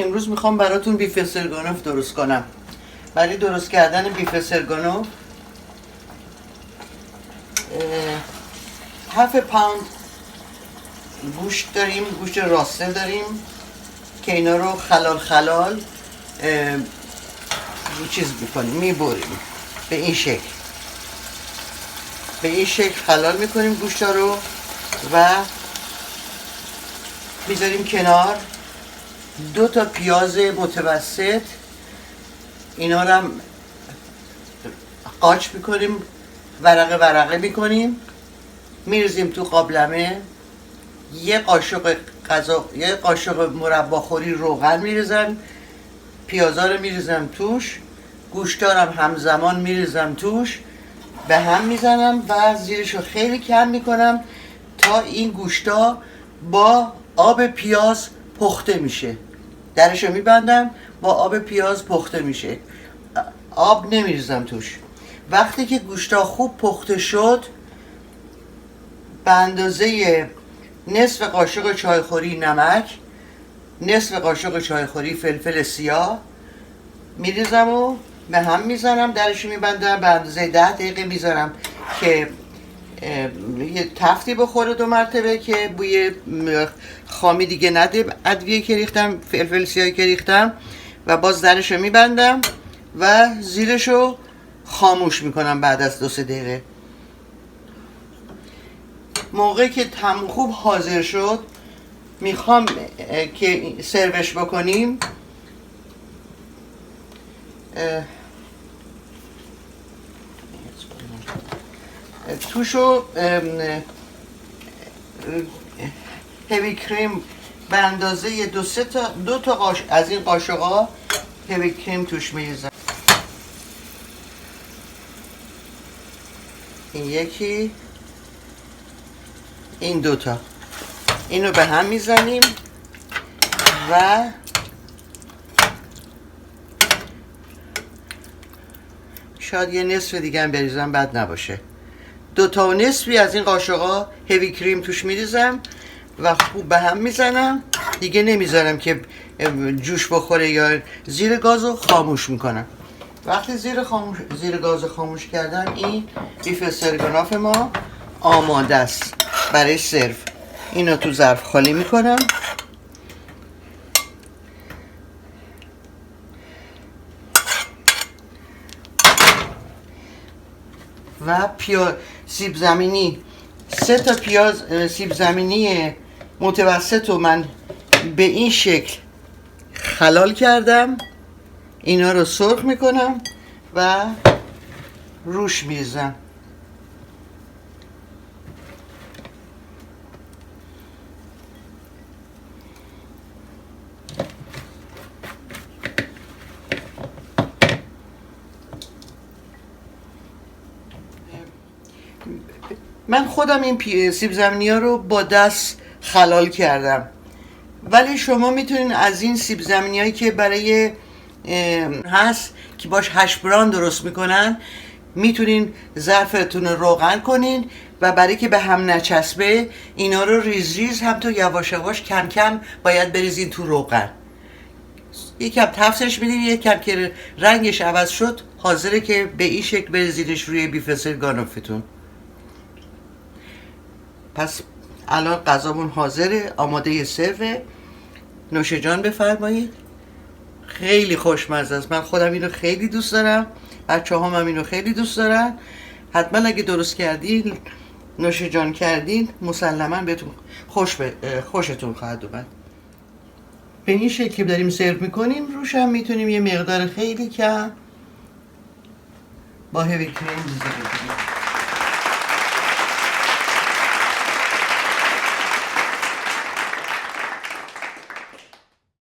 امروز میخوام براتون بیف استرگانوف درست کنم. برای درست کردن بیف استرگانوف 7 پوند گوشت داریم، گوشت راسته داریم که اینا رو خلال چیز میکنیم، میبریم به این شکل خلال میکنیم گوشت رو و میذاریم کنار. 2 تا پیاز متوسط اینا رو هم قاچ میکنیم، ورقه میکنیم، میریزیم تو قابلمه. یه قاشق مرباخوری روغن میریزم، پیازا رو میریزم توش، گوشتارم همزمان میریزم توش، به هم میزنم و زیرشو خیلی کم میکنم تا این گوشتا با آب پیاز پخته میشه. درشو میبندم، با آب پیاز پخته میشه، آب نمیریزم توش. وقتی که گوشتا خوب پخته شد، به اندازه نصف قاشق چایخوری نمک، نصف قاشق چایخوری فلفل سیاه میریزم و به هم میزنم، درشو میبندم، به اندازه 10 دقیقه میذارم که یه تفتی بخوره 2 مرتبه که بوی خامی دیگه نده. ادویه که ریختم، فلفل سیاهی که ریختم، و باز درشو میبندم و زیرشو خاموش میکنم. بعد از 2-3 دقیقه موقعی که خوب حاضر شد، میخوام که سروش بکنیم. توشو هیوی کریم به اندازه 2 تا از این قاشقا هیوی کریم توش میریزم. این یکی، این 2 تا، اینو به هم میزنیم و شاید یه نصف دیگه هم بریزم، بد نباشه. 2 تا و نصفی از این قاشقا هیوی کریم توش میریزم و خوب به هم میزنم. دیگه نمیذارم که جوش بخوره یا زیر گازو خاموش میکنم. وقتی زیر گاز خاموش کردم، این بیف استرگانوف ما آماده است برای سرو. اینو تو ظرف خالی میکنم و سیب زمینی، 3 تا سیب زمینی متوسط رو من به این شکل خلال کردم. اینا رو سرخ میکنم و روش میریزم. من خودم این سیب زمینی ها رو با دست خلال کردم، ولی شما میتونین از این سیب زمینی هایی که برای هست که باش هش براون درست میکنن، میتونین ظرفتون رو روغن کنین و برای که به هم نچسبه اینا رو ریز هم تو یواش یواش کم کم باید بریزین تو روغن. یکم تفسش میدین، یکم که رنگش عوض شد حاضره که به این شکل بریزینش روی بیف استرگانوفتون. پس الان غذامون حاضره، آماده سرو. نوش جان بفرمایید. خیلی خوشمزه است. من خودم اینو خیلی دوست دارم، بچه‌هام هم اینو خیلی دوست دارن. حتما اگه درست کردین، نوش جان کردین، مسلما بهتون خوشتون خواهد اومد. به این شکل که داریم سرو میکنیم، روش هم میتونیم یه مقدار خیلی کم با هیوی کریم بزنیم.